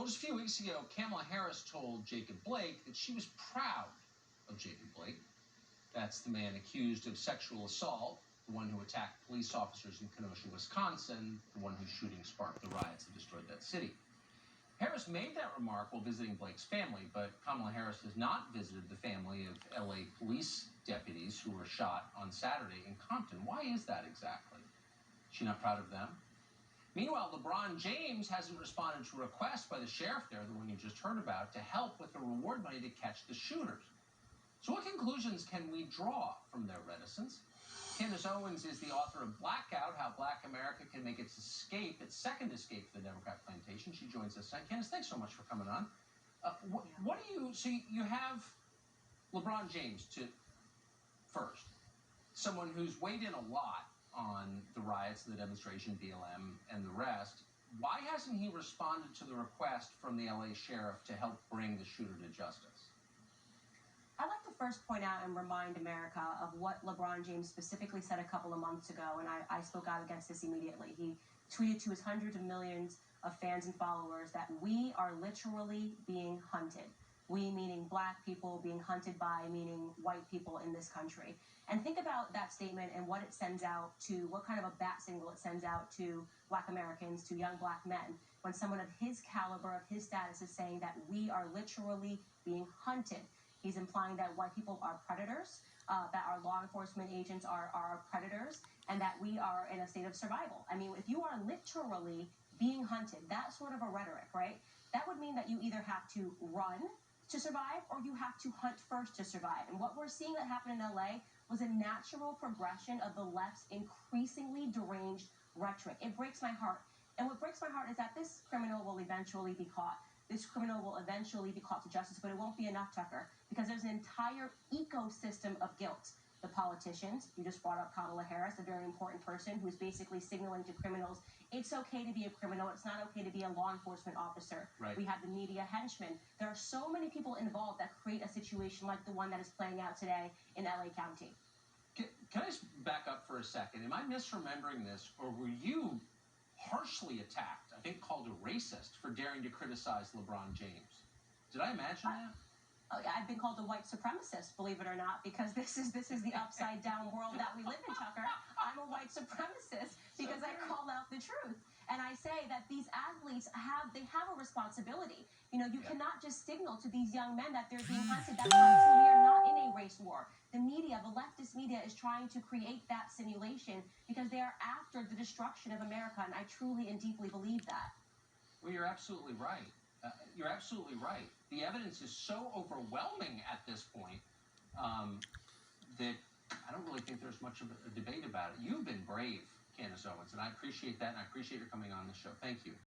Well, just a few weeks ago, Kamala Harris told Jacob Blake that she was proud of Jacob Blake. That's the man accused of sexual assault, the one who attacked police officers in Kenosha, Wisconsin, the one whose shooting sparked the riots that destroyed that city. Harris made that remark while visiting Blake's family, but Kamala Harris has not visited the family of LA police deputies who were shot on Saturday in Compton. Why is that exactly? Is she not proud of them? Meanwhile, LeBron James hasn't responded to a request by the sheriff there, the one you just heard about, to help with the reward money to catch the shooters. So what conclusions can we draw from their reticence? Candice Owens is the author of Blackout, How Black America Can Make Its Escape, its second escape to the Democrat plantation. She joins us tonight. Candice, thanks so much for coming on. What do you, so you have LeBron James first, someone who's weighed in a lot on the riots, the demonstration, BLM, and the rest. Why hasn't he responded to the request from the LA sheriff to help bring the shooter to justice? I'd like to first point out and remind America of what LeBron James specifically said a couple of months ago, and I spoke out against this immediately. He tweeted to his hundreds of millions of fans and followers that we are literally being hunted. We, meaning black people, being hunted by, meaning white people in this country. And think about that statement and what it sends out to, what kind of a bat signal it sends out to black Americans, to young black men, when someone of his caliber, of his status, is saying that we are literally being hunted. He's implying that white people are predators, that our law enforcement agents are predators, and that we are in a state of survival. I mean, if you are literally being hunted, that sort of a rhetoric, right? That would mean that you either have to run to survive or you have to hunt first to survive. And what we're seeing that happen in LA was a natural progression of the left's increasingly deranged rhetoric. It breaks my heart. And what breaks my heart is that this criminal will eventually be caught. This criminal will eventually be caught to justice, but it won't be enough, Tucker, because there's an entire ecosystem of guilt. The politicians, you just brought up Kamala Harris, a very important person who's basically signaling to criminals, it's okay to be a criminal, it's not okay to be a law enforcement officer. Right. We have the media henchmen. There are so many people involved that create a situation like the one that is playing out today in LA County. Can I just back up for a second? Am I misremembering this, or were you harshly attacked, I think called a racist, for daring to criticize LeBron James? Did I imagine that? I've been called a white supremacist, believe it or not, because this is the upside down world that we live in, Tucker. I'm a white supremacist because I call out the truth. And I say that these athletes have a responsibility. You know, you cannot just signal to these young men that they're being hunted. That's not true. We are not in a race war. The media, the leftist media, is trying to create that simulation because they are after the destruction of America, and I truly and deeply believe that. Well, you're absolutely right. You're absolutely right. The evidence is so overwhelming at this point that I don't really think there's much of a debate about it. You've been brave, Candice Owens, and I appreciate that, and I appreciate your coming on the show. Thank you.